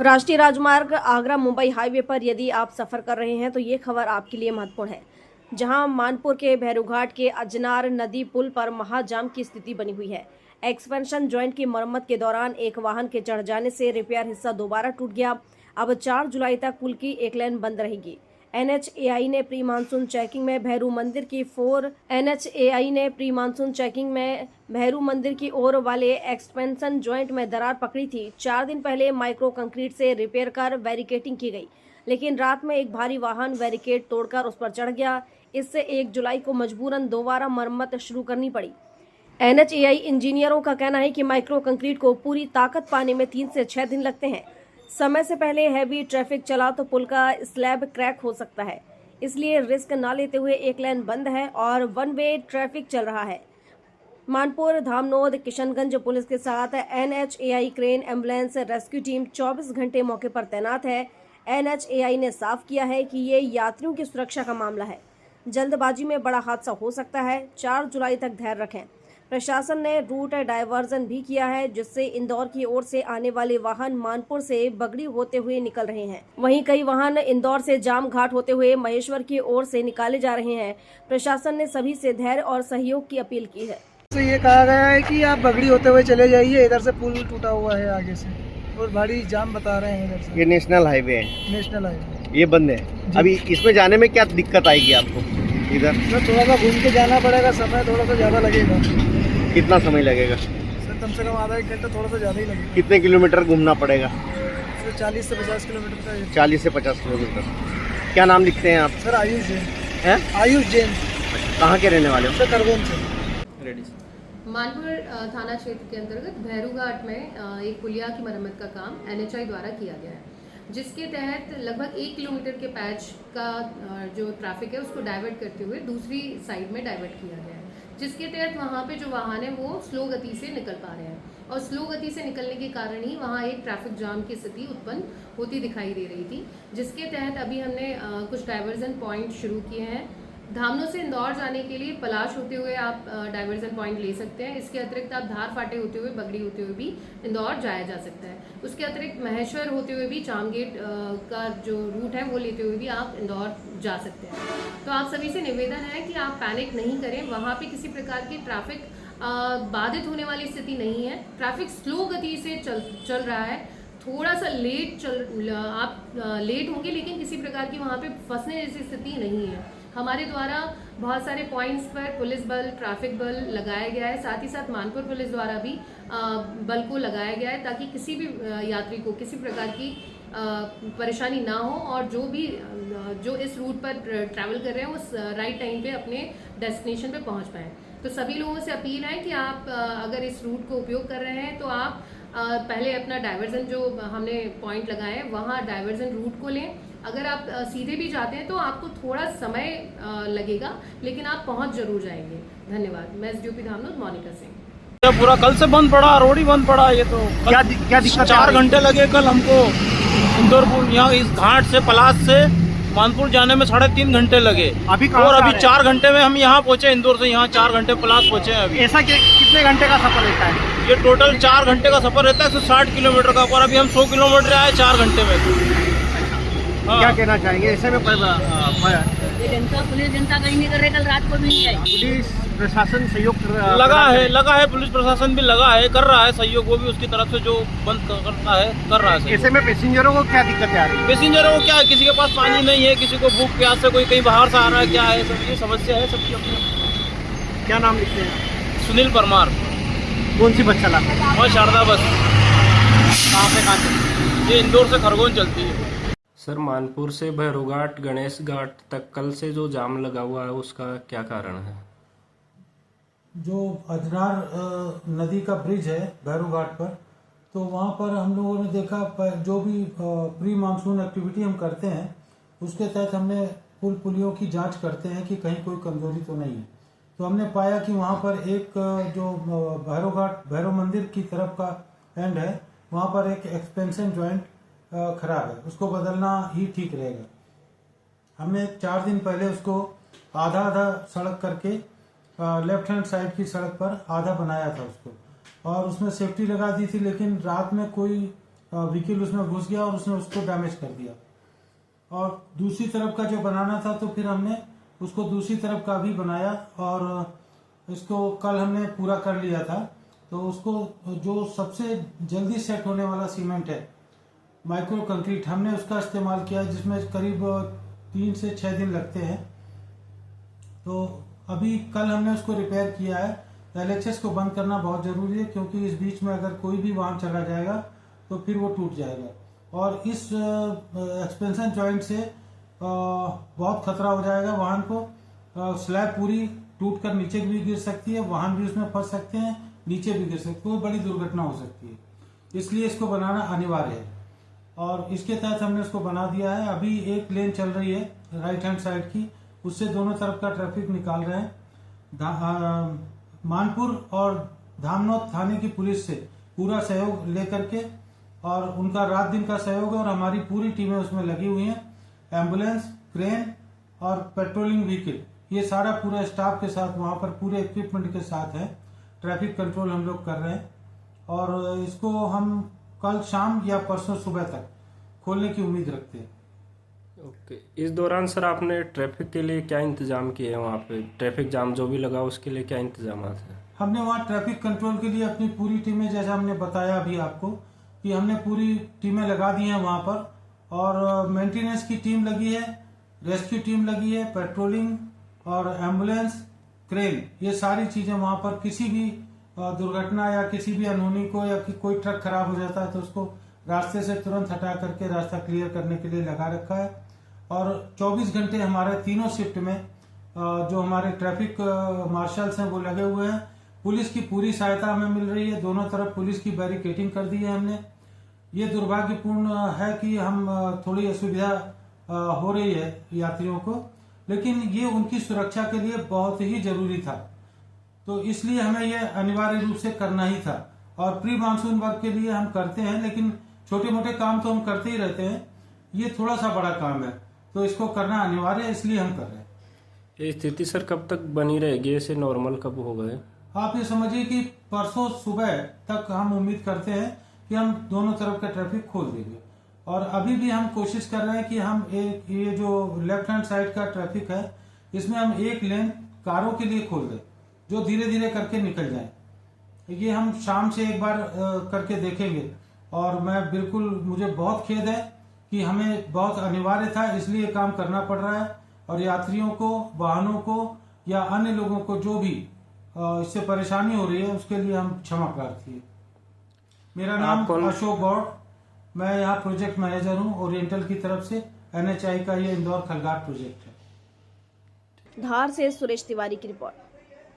राष्ट्रीय राजमार्ग आगरा मुंबई हाईवे पर यदि आप सफर कर रहे हैं तो ये खबर आपके लिए महत्वपूर्ण है, जहां मानपुर के भैरूघाट के अजनार नदी पुल पर महाजाम की स्थिति बनी हुई है। एक्सपेंशन जॉइंट की मरम्मत के दौरान एक वाहन के चढ़ जाने से रिपेयर हिस्सा दोबारा टूट गया। अब 4 जुलाई तक पुल की एक लेन बंद रहेगी। NHAI ने प्री मानसून चेकिंग में भैरू मंदिर की ओर वाले एक्सपेंशन जॉइंट में दरार पकड़ी थी। 4 दिन पहले माइक्रो कंक्रीट से रिपेयर कर बैरिकेडिंग की गई, लेकिन रात में एक भारी वाहन बैरिकेड तोड़कर उस पर चढ़ गया। इससे 1 जुलाई को मजबूरन दोबारा मरम्मत शुरू करनी पड़ी। NHAI इंजीनियरों का कहना है कि माइक्रो कंक्रीट को पूरी ताकत पाने में 3 से 6 दिन लगते हैं। समय से पहले हैवी ट्रैफिक चला तो पुल का स्लैब क्रैक हो सकता है, इसलिए रिस्क न लेते हुए एक लेन बंद है और 1 वे ट्रैफिक चल रहा है। मानपुर, धामनोद, किशनगंज पुलिस के साथ NHAI crane, ambulance, rescue team 24 घंटे मौके पर तैनात है। NHAI ने साफ किया है कि ये यात्रियों की सुरक्षा का मामला है। जल्दबाजी में बड़ा हादसा हो सकता है। 4 जुलाई तक धैर्य रखें। प्रशासन ने रूट डायवर्जन भी किया है, जिससे इंदौर की ओर से आने वाले वाहन मानपुर से बगड़ी होते हुए निकल रहे हैं। वहीं कई वाहन इंदौर से जाम घाट होते हुए महेश्वर की ओर से निकाले जा रहे हैं। प्रशासन ने सभी से धैर्य और सहयोग की अपील की है। तो ये कहा गया है कि आप बगड़ी होते हुए चले जाइए, इधर से पुल टूटा हुआ है आगे से और भारी जाम बता रहे हैं इधर से। ये नेशनल हाईवे है, नेशनल हाईवे ये बंद है। अभी इसमें जाने में क्या दिक्कत आएगी आपको? इधर सर थोड़ा सा घूम के जाना पड़ेगा, समय थोड़ा सा ज़्यादा लगेगा। कितना समय लगेगा? सर कम से कम आधा 1 घंटा, थोड़ा सा ज़्यादा ही लगेगा। कितने किलोमीटर घूमना पड़ेगा? सर 40 से 50 किलोमीटर का। 40 से 50 किलोमीटर। क्या नाम लिखते हैं आप? सर आयुष जैन। हैं? आयुष जैन। कहाँ के रहने वाले हो? सर खरगोन से। मानपुर थाना क्षेत्र के अंतर्गत भैरूघाट में एक पुलिया की मरम्मत का काम NHAI द्वारा किया गया है, जिसके तहत लगभग 1 किलोमीटर के पैच का जो ट्रैफिक है उसको डाइवर्ट करते हुए दूसरी साइड में डाइवर्ट किया गया है, जिसके तहत वहाँ पे जो वाहन है वो स्लो गति से निकल पा रहे हैं और स्लो गति से निकलने के कारण ही वहाँ एक ट्रैफिक जाम की स्थिति उत्पन्न होती दिखाई दे रही थी, जिसके तहत अभी हमने कुछ डाइवर्जन पॉइंट शुरू किए हैं। धामनोद से इंदौर जाने के लिए पलाश होते हुए आप डाइवर्जन पॉइंट ले सकते हैं। इसके अतिरिक्त आप धार फाटे होते हुए, बगड़ी होते हुए भी इंदौर जाया जा सकता है। उसके अतिरिक्त महेश्वर होते हुए भी चामगेट का जो रूट है वो लेते हुए भी आप इंदौर जा सकते हैं। तो आप सभी से निवेदन है कि आप पैनिक नहीं करें। वहाँ पे किसी प्रकार की ट्रैफिक बाधित होने वाली स्थिति नहीं है। ट्रैफिक स्लो गति से चल रहा है। थोड़ा सा आप लेट होंगे, लेकिन किसी प्रकार की वहाँ पे फंसने जैसी स्थिति नहीं है। हमारे द्वारा बहुत सारे पॉइंट्स पर पुलिस बल, ट्रैफिक बल लगाया गया है। साथ ही साथ मानपुर पुलिस द्वारा भी बल को लगाया गया है, ताकि किसी भी यात्री को किसी प्रकार की परेशानी ना हो और जो इस रूट पर ट्रैवल कर रहे हैं वो राइट टाइम पे अपने डेस्टिनेशन पे पहुंच पाएँ। तो सभी लोगों से अपील है कि आप अगर इस रूट को उपयोग कर रहे हैं तो आप पहले अपना डाइवर्जन जो हमने पॉइंट लगाए हैं वहाँ डाइवर्जन रूट को लें। अगर आप सीधे भी जाते हैं तो आपको थोड़ा समय लगेगा, लेकिन आप पहुंच जरूर जाएंगे। धन्यवाद। मैं SDOP धामनोद मोनिका सिंह। पूरा कल से बंद पड़ा, रोड ही बंद पड़ा। ये तो क्या दिक्कत? 4 घंटे लगे कल हमको इंदौर यहाँ इस घाट से पलाश से मानपुर जाने में 3.5 घंटे लगे। अभी 4 घंटे में हम यहाँ पहुँचे। इंदौर से यहाँ 4 घंटे पलाश पहुँचे हैं अभी। ऐसा कितने घंटे का सफर रहता है? ये टोटल 4 घंटे का सफर रहता है, 160 किलोमीटर का, और अभी हम 100 किलोमीटर आए 4 घंटे में। क्या कहना चाहेंगे ऐसे में? पुलिस जनता कहीं नहीं कर रहे, कल रात को भी नहीं आई। पुलिस प्रशासन सहयोग लगा है पुलिस प्रशासन भी लगा है, कर रहा है सहयोग। वो भी उसकी तरफ से जो बंद करता है कर रहा है। ऐसे में पैसेंजरों को क्या दिक्कत आ रही है? पैसेंजरों को क्या है, किसी के पास पानी नहीं है, किसी को भूख प्यास से, कोई कहीं बाहर से आ रहा है, क्या है, सब ये समस्या है सबकी अपनी। क्या नाम लिखते हैं? सुनील परमार। कौन सी बस चलाते हैं? और शारदा बस। कहाँ से? ये इंदौर से खरगोन चलती है। सर, मानपुर से भैरूघाट गणेश घाट तक कल से जो जाम लगा हुआ है उसका क्या कारण है? जो अजनार नदी का ब्रिज है भैरूघाट पर, तो वहाँ पर हम लोगों ने देखा जो भी प्री मानसून एक्टिविटी हम करते हैं उसके तहत हमने पुलियों की जांच करते हैं कि कहीं कोई कमजोरी तो नहीं है। तो हमने पाया कि वहाँ पर एक जो भैरव मंदिर की तरफ का एंड है, वहाँ पर एक एक्सपेंशन जॉइंट खराब है, उसको बदलना ही ठीक रहेगा। हमने 4 दिन पहले उसको आधा सड़क करके लेफ्ट हैंड साइड की सड़क पर आधा बनाया था उसको, और उसमें सेफ्टी लगा दी थी, लेकिन रात में कोई व्हीकल उसमें घुस गया और उसने उसको डैमेज कर दिया। और दूसरी तरफ का जो बनाना था तो फिर हमने उसको दूसरी तरफ का भी बनाया और इसको कल हमने पूरा कर लिया था। तो उसको जो सबसे जल्दी सेट होने वाला सीमेंट है माइक्रो कंक्रीट, हमने उसका इस्तेमाल किया जिसमें करीब 3 से 6 दिन लगते हैं। तो अभी कल हमने उसको रिपेयर किया है। LHS को बंद करना बहुत जरूरी है क्योंकि इस बीच में अगर कोई भी वाहन चला जाएगा तो फिर वो टूट जाएगा और इस एक्सपेंशन जॉइंट से बहुत खतरा हो जाएगा वाहन को। स्लैब पूरी टूटकर नीचे भी गिर सकती है, वाहन भी उसमें फंस सकते हैं, नीचे भी गिर सकते हैं, कोई बड़ी दुर्घटना हो सकती है। इसलिए इसको बनाना अनिवार्य है और इसके तहत हमने उसको बना दिया है। अभी एक लेन चल रही है राइट हैंड साइड की, उससे दोनों तरफ का ट्रैफिक निकाल रहे हैं। मानपुर और धामनौद थाने की पुलिस से पूरा सहयोग लेकर के और उनका रात दिन का सहयोग है और हमारी पूरी टीमें उसमें लगी हुई हैं। एम्बुलेंस, क्रेन और पेट्रोलिंग व्हीकल, ये सारा पूरा स्टाफ के साथ वहां पर पूरे इक्विपमेंट के साथ है। ट्रैफिक कंट्रोल हम लोग कर रहे हैं और इसको हम कल शाम या परसों सुबह तक खोलने की उम्मीद रखते हैं। ओके, इस दौरान सर आपने ट्रैफिक के लिए क्या इंतजाम किए हैं? वहाँ पे ट्रैफिक जाम जो भी लगा उसके लिए क्या इंतजाम हैं? हमने वहाँ ट्रैफिक कंट्रोल के लिए अपनी पूरी टीमें, जैसा हमने बताया अभी आपको कि हमने पूरी टीमें लगा दी हैं वहाँ पर और मेंटेनेंस की टीम लगी है, रेस्क्यू टीम लगी है, पेट्रोलिंग और एम्बुलेंस, क्रेन, ये सारी चीजें वहाँ पर किसी भी दुर्घटना या किसी भी अनहोनी को या कोई ट्रक खराब हो जाता है तो उसको रास्ते से तुरंत हटा करके रास्ता क्लियर करने के लिए लगा रखा है। और 24 घंटे हमारे तीनों शिफ्ट में जो हमारे ट्रैफिक मार्शल्स हैं वो लगे हुए हैं। पुलिस की पूरी सहायता हमें मिल रही है, दोनों तरफ पुलिस की बैरिकेडिंग कर दी है हमने। ये दुर्भाग्यपूर्ण है कि हम थोड़ी असुविधा हो रही है यात्रियों को, लेकिन ये उनकी सुरक्षा के लिए बहुत ही जरूरी था, तो इसलिए हमें ये अनिवार्य रूप से करना ही था। और प्री मानसून वर्क के लिए हम करते हैं, लेकिन छोटे मोटे काम तो हम करते ही रहते हैं, ये थोड़ा सा बड़ा काम है तो इसको करना अनिवार्य है, इसलिए हम कर रहे हैं। ये स्थिति सर कब तक बनी रहेगी? ऐसे नॉर्मल कब हो गए? आप ये समझिए कि परसों सुबह तक हम उम्मीद करते हैं कि हम दोनों तरफ का ट्रैफिक खोल देंगे। और अभी भी हम कोशिश कर रहे हैं कि हम ये जो लेफ्ट हैंड साइड का ट्रैफिक है इसमें हम एक लेन कारों के लिए खोल दें जो धीरे धीरे करके निकल जाए। ये हम शाम से एक बार करके देखेंगे और मुझे बहुत खेद है कि हमें बहुत अनिवार्य था, इसलिए काम करना पड़ रहा है और यात्रियों को, वाहनों को या अन्य लोगों को जो भी इससे परेशानी हो रही है उसके लिए हम क्षमा प्रार्थी हैं। मेरा नाम अशोक गौड़, मैं यहाँ प्रोजेक्ट मैनेजर हूँ ओरिएंटल की तरफ से। NHI का ये इंदौर खलघाट प्रोजेक्ट है। धार से सुरेश तिवारी की रिपोर्ट।